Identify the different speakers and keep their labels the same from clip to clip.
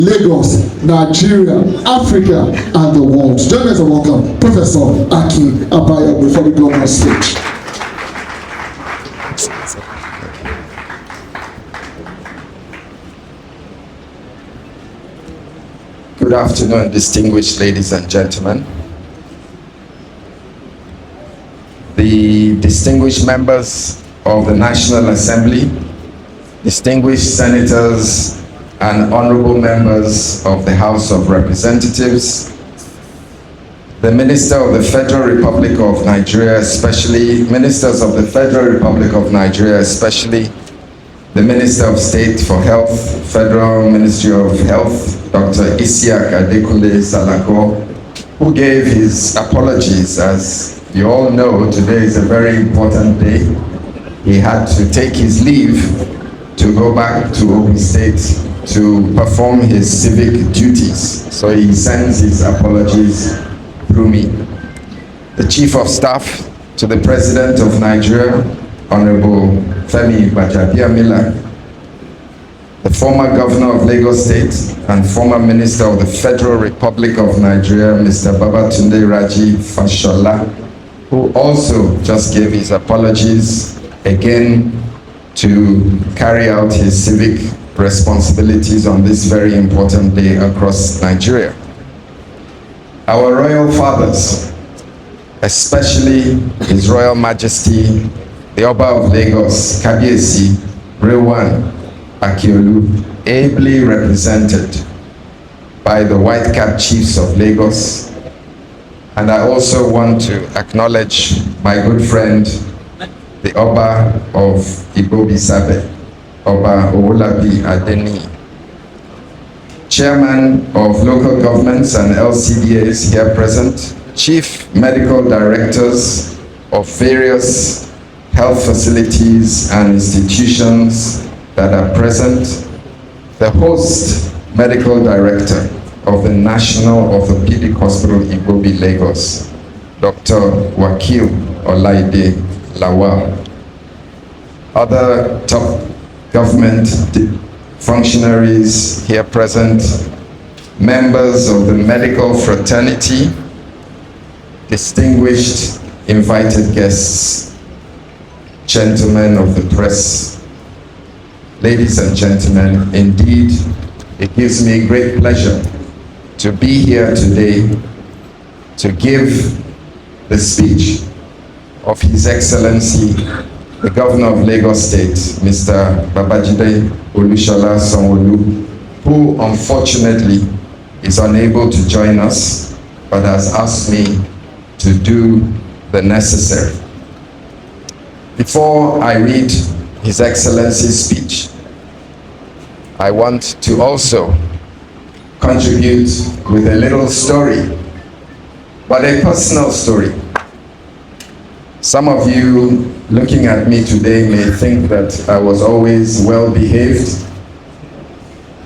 Speaker 1: Lagos, Nigeria, Africa, and the world. Join us and welcome Professor Akin Abayomi for the global stage.
Speaker 2: Good afternoon, distinguished ladies and gentlemen. The distinguished members of the National Assembly, distinguished senators, and honorable members of the House of Representatives, the Minister of the Federal Republic of Nigeria, especially Ministers of the Federal Republic of Nigeria, especially the Minister of State for Health, Federal Ministry of Health, Dr. Isiaq Adekunle Salako, who gave his apologies. As you all know, today is a very important day. He had to take his leave to go back to Ogun State to perform his civic duties. So he sends his apologies through me. The Chief of Staff to the President of Nigeria, Honorable Femi Gbajabiamila, the former Governor of Lagos State and former Minister of the Federal Republic of Nigeria, Mr. Babatunde Raji Fashola, who also just gave his apologies again to carry out his civic responsibilities on this very important day across Nigeria. Our royal fathers, especially His Royal Majesty, the Oba of Lagos, Kabiyesi Rewan Akiolu, ably represented by the White Cap Chiefs of Lagos. And I also want to acknowledge my good friend, the Oba of Igbobi Sabe, Oba Owolabi Adeni, Chairman of local governments and LCDAs here present, Chief Medical Directors of various health facilities and institutions that are present, the host Medical Director of the National Orthopedic Hospital, Igobi, Lagos, Dr. Wakil Olaide Lawal, other top government functionaries here present, members of the medical fraternity, distinguished invited guests, gentlemen of the press, ladies and gentlemen, indeed, it gives me great pleasure to be here today to give the speech of His Excellency, the Governor of Lagos State, Mr. Babajide Sanwo-Olu, who unfortunately is unable to join us, but has asked me to do the necessary. Before I read His Excellency's speech, I want to also contribute with a little story, but a personal story. Some of you looking at me today may think that I was always well behaved,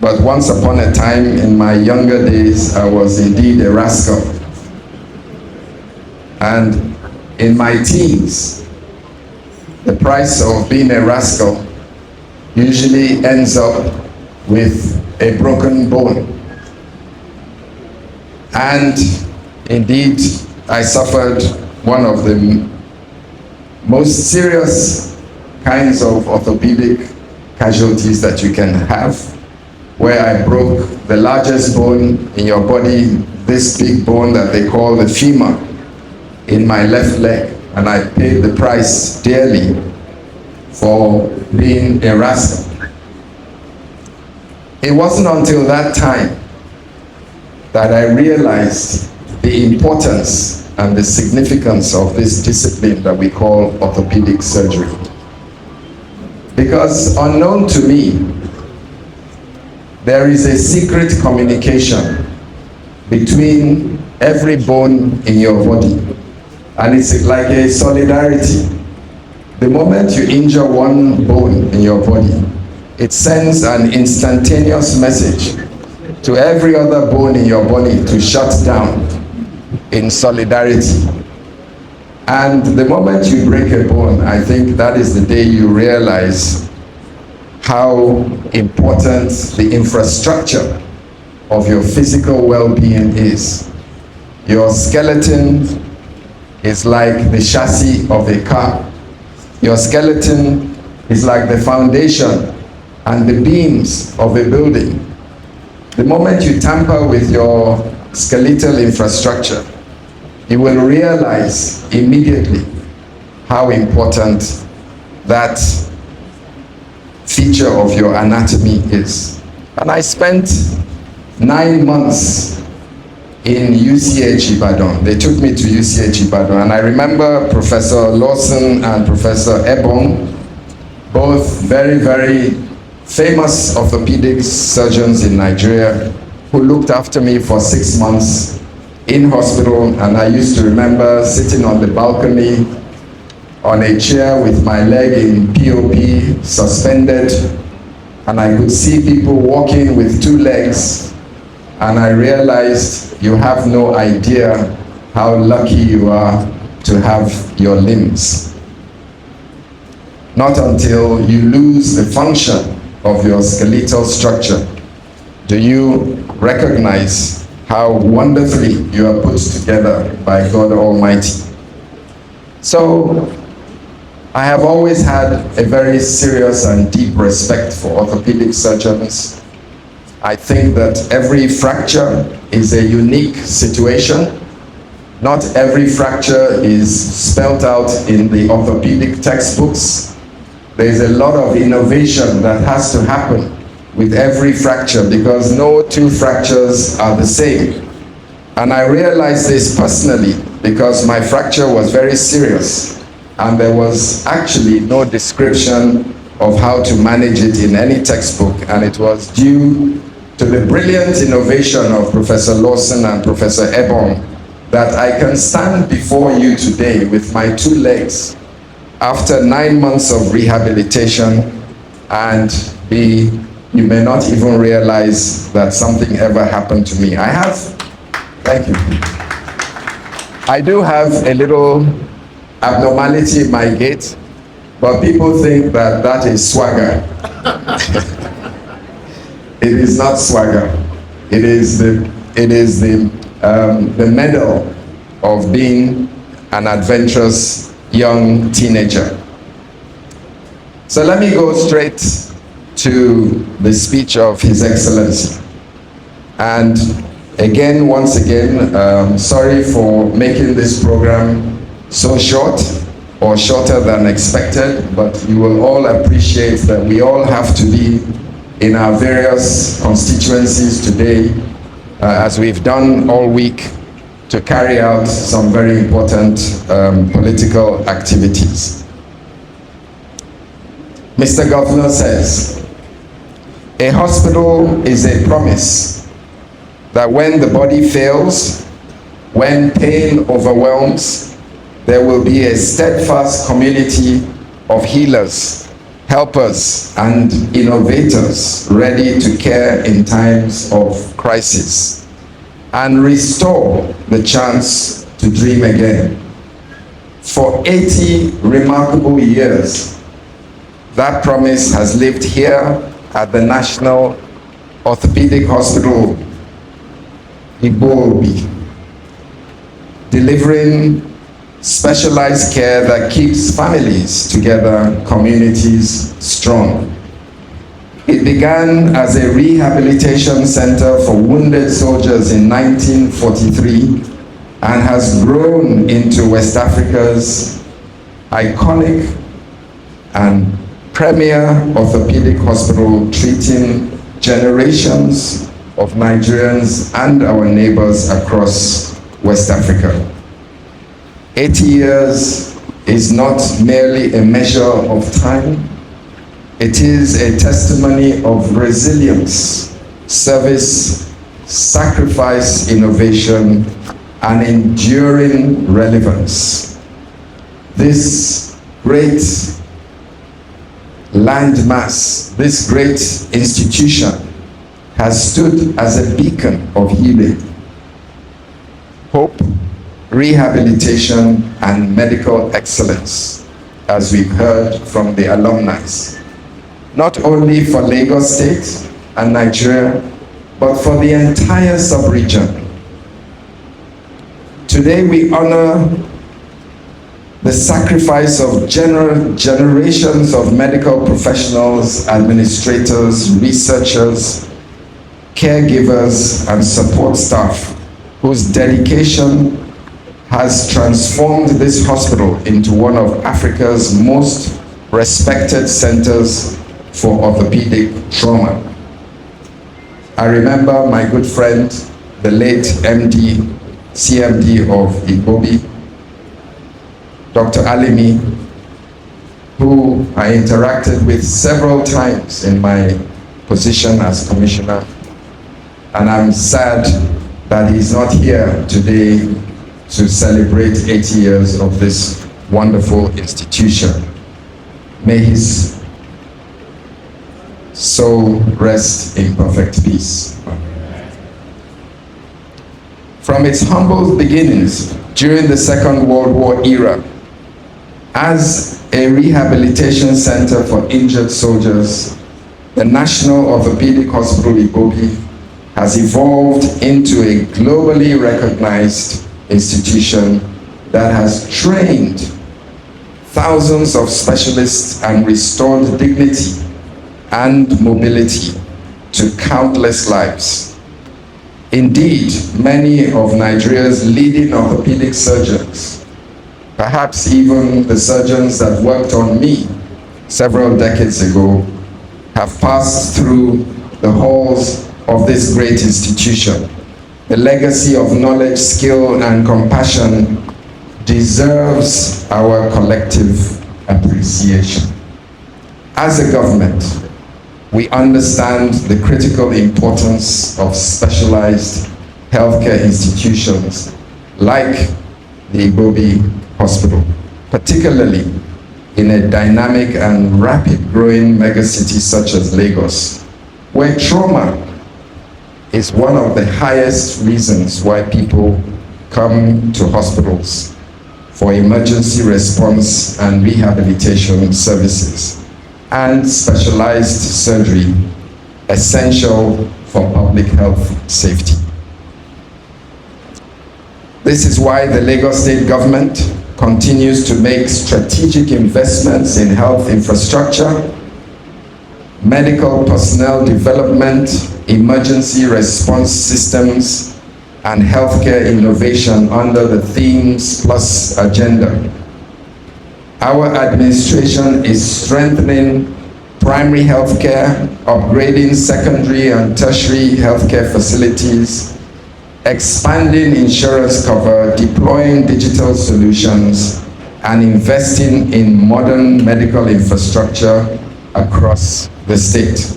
Speaker 2: but once upon a time in my younger days, I was indeed a rascal. And in my teens, the price of being a rascal usually ends up with a broken bone. And indeed, I suffered one of the most serious kinds of orthopedic casualties that you can have, where I broke the largest bone in your body, this big bone that they call the femur, in my left leg, and I paid the price dearly for being a rascal. It wasn't until that time that I realized the importance and the significance of this discipline that we call orthopedic surgery. Because unknown to me, there is a secret communication between every bone in your body, and it's like a solidarity. The moment you injure one bone in your body, it sends an instantaneous message to every other bone in your body to shut down in solidarity. And the moment you break a bone, I think that is the day you realize how important the infrastructure of your physical well-being is. Your skeleton is like the chassis of a car. Your skeleton is like the foundation and the beams of a building. The moment you tamper with your skeletal infrastructure, you will realize immediately how important that feature of your anatomy is. And I spent 9 months in UCH Ibadan. They took me to UCH Ibadan, and I remember Professor Lawson and Professor Ebong, both very, very famous orthopedic surgeons in Nigeria, who looked after me for 6 months in hospital. And I used to remember sitting on the balcony on a chair with my leg in POP suspended, and I could see people walking with 2 legs, and I realized you have no idea how lucky you are to have your limbs. Not until you lose the function of your skeletal structure do you recognize how wonderfully you are put together by God Almighty. So I have always had a very serious and deep respect for orthopedic surgeons. I think that every fracture is a unique situation. Not every fracture is spelled out in the orthopedic textbooks. There is a lot of innovation that has to happen with every fracture because no 2 fractures are the same. And I realized this personally because my fracture was very serious, and there was actually no description of how to manage it in any textbook, and it was due to the brilliant innovation of Professor Lawson and Professor Ebong that I can stand before you today with my 2 legs after 9 months of rehabilitation, and you may not even realize that something ever happened to me. Thank you. I do have a little abnormality in my gait, but people think that that is swagger. It is not swagger. It is the medal of being an adventurous young teenager. So let me go straight to the speech of His Excellency. And again, once again, sorry for making this program so short or shorter than expected, but you will all appreciate that we all have to be in our various constituencies today, as we've done all week, to carry out some very important political activities. Mr. Governor says, a hospital is a promise that when the body fails, when pain overwhelms, there will be a steadfast community of healers, helpers, and innovators ready to care in times of crisis and restore the chance to dream again. For 80 remarkable years, that promise has lived here at the National Orthopedic Hospital, Igbobi, delivering specialized care that keeps families together, communities strong. It began as a rehabilitation center for wounded soldiers in 1943 and has grown into West Africa's iconic and premier orthopedic hospital, treating generations of Nigerians and our neighbors across West Africa. 80 years is not merely a measure of time. It is a testimony of resilience, service, sacrifice, innovation, and enduring relevance. This great landmass, this great institution has stood as a beacon of healing, hope, rehabilitation, and medical excellence, as we've heard from the alumni, not only for Lagos State and Nigeria, but for the entire sub-region. Today we honor the sacrifice of generations of medical professionals, administrators, researchers, caregivers, and support staff whose dedication has transformed this hospital into one of Africa's most respected centers for orthopedic trauma. I remember my good friend, the late MD, CMD of Igbobi, Dr. Alimi, who I interacted with several times in my position as commissioner. And I'm sad that he's not here today to celebrate 80 years of this wonderful institution. May his soul rest in perfect peace. From its humble beginnings during the Second World War era, as a rehabilitation center for injured soldiers, the National Orthopedic Hospital Igobi has evolved into a globally recognized institution that has trained thousands of specialists and restored dignity and mobility to countless lives. Indeed, many of Nigeria's leading orthopedic surgeons, perhaps even the surgeons that worked on me several decades ago, have passed through the halls of this great institution. The legacy of knowledge, skill, and compassion deserves our collective appreciation. As a government, we understand the critical importance of specialized healthcare institutions like the Igbobi Hospital, particularly in a dynamic and rapid growing megacity such as Lagos, where trauma is one of the highest reasons why people come to hospitals for emergency response and rehabilitation services and specialized surgery essential for public health safety. This is why the Lagos State government continues to make strategic investments in health infrastructure, medical personnel development, emergency response systems, and healthcare innovation under the Themes Plus agenda. Our administration is strengthening primary healthcare, upgrading secondary and tertiary healthcare facilities, expanding insurance cover, deploying digital solutions, and investing in modern medical infrastructure across the state.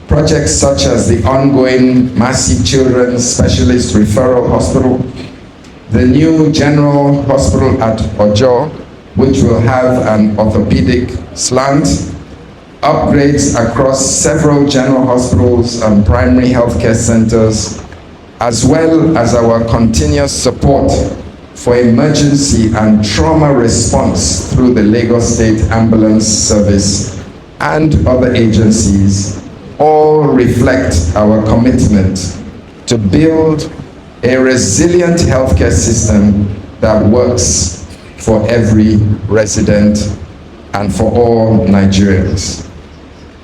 Speaker 2: Projects such as the ongoing Massey Children's Specialist Referral Hospital, the new General Hospital at Ojo, which will have an orthopedic slant, upgrades across several general hospitals and primary healthcare centers, as well as our continuous support for emergency and trauma response through the Lagos State Ambulance Service and other agencies, all reflect our commitment to build a resilient healthcare system that works for every resident and for all Nigerians.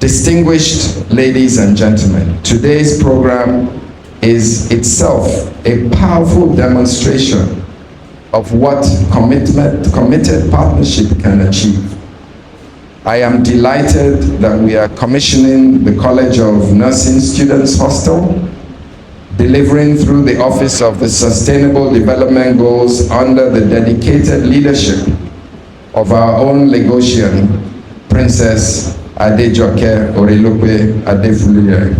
Speaker 2: Distinguished ladies and gentlemen, today's program is itself a powerful demonstration of what committed partnership can achieve. I am delighted that we are commissioning the College of Nursing Students Hostel, delivering through the Office of the Sustainable Development Goals under the dedicated leadership of our own Lagosian, Princess Adejoke Orelope Adefuluye.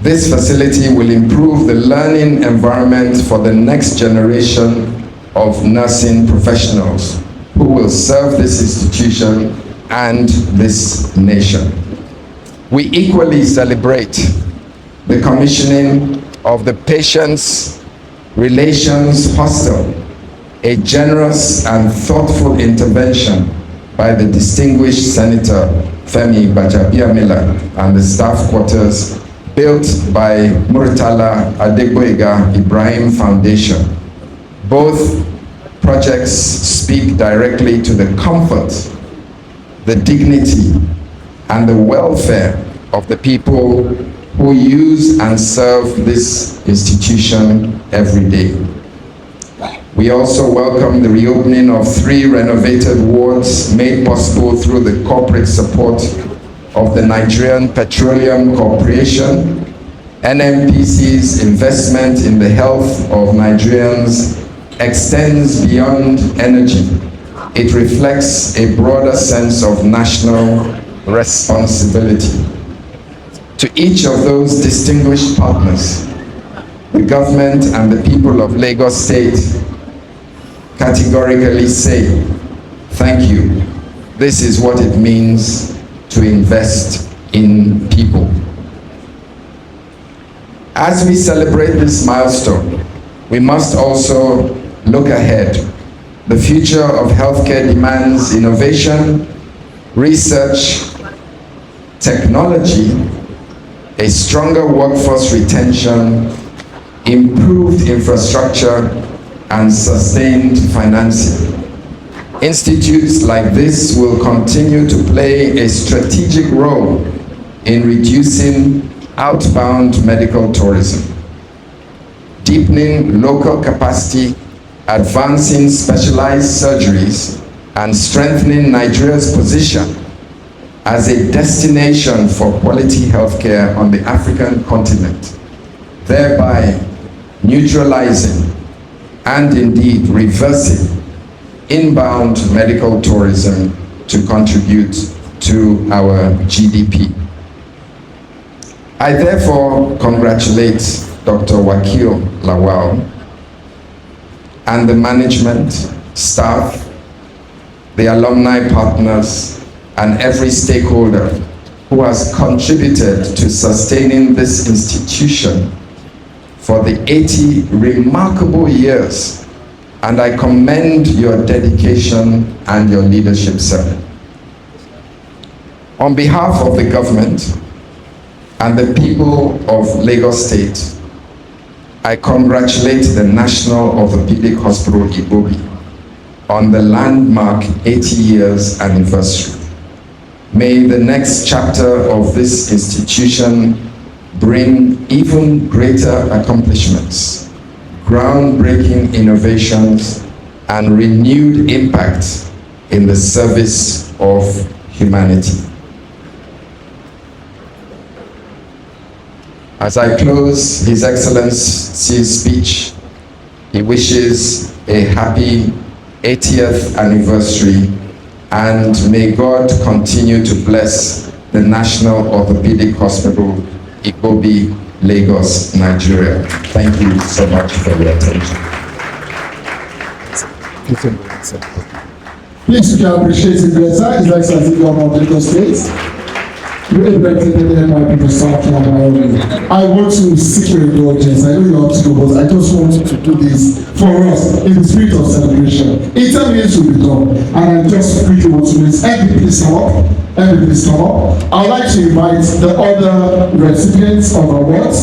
Speaker 2: This facility will improve the learning environment for the next generation of nursing professionals who will serve this institution and this nation. We equally celebrate the commissioning of the Patients Relations Hostel, a generous and thoughtful intervention by the distinguished Senator Femi Gbajabiamila and the staff quarters built by Murtala Adegboyega Ibrahim Foundation. Both projects speak directly to the comfort, the dignity, and the welfare of the people who use and serve this institution every day. We also welcome the reopening of 3 renovated wards made possible through the corporate support of the Nigerian Petroleum Corporation. NNPC's investment in the health of Nigerians extends beyond energy. It reflects a broader sense of national responsibility. To each of those distinguished partners, the government and the people of Lagos State categorically say, thank you. This is what it means to invest in people. As we celebrate this milestone, we must also look ahead. The future of healthcare demands innovation, research, technology, a stronger workforce retention, improved infrastructure, and sustained financing. Institutes like this will continue to play a strategic role in reducing outbound medical tourism, deepening local capacity, advancing specialized surgeries, and strengthening Nigeria's position as a destination for quality healthcare on the African continent, thereby neutralizing and indeed reversing inbound medical tourism to contribute to our GDP. I therefore congratulate Dr. Wakil Lawal and the management, staff, the alumni partners, and every stakeholder who has contributed to sustaining this institution for the 80 remarkable years, and I commend your dedication and your leadership, sir. On behalf of the government and the people of Lagos State, I congratulate the National Orthopedic Hospital, Igobi, on the landmark 80 years anniversary. May the next chapter of this institution bring even greater accomplishments, groundbreaking innovations, and renewed impact in the service of humanity. As I close His Excellency's speech, he wishes a happy 80th anniversary, and may God continue to bless the National Orthopedic Hospital, Igbobi, Lagos, Nigeria. Thank you so much for your attention.
Speaker 1: Please, we can appreciate it better. His Excellency Governor of Lagos State. Represented NOHI Professor Akin Abayomi. I want to seek your indulgence. I know you have to go, but I just want to do this for us in the spirit of celebration. 10 minutes will be done, and I just quickly want to raise every please come up. Every please come up. I'd like to invite the other recipients of awards.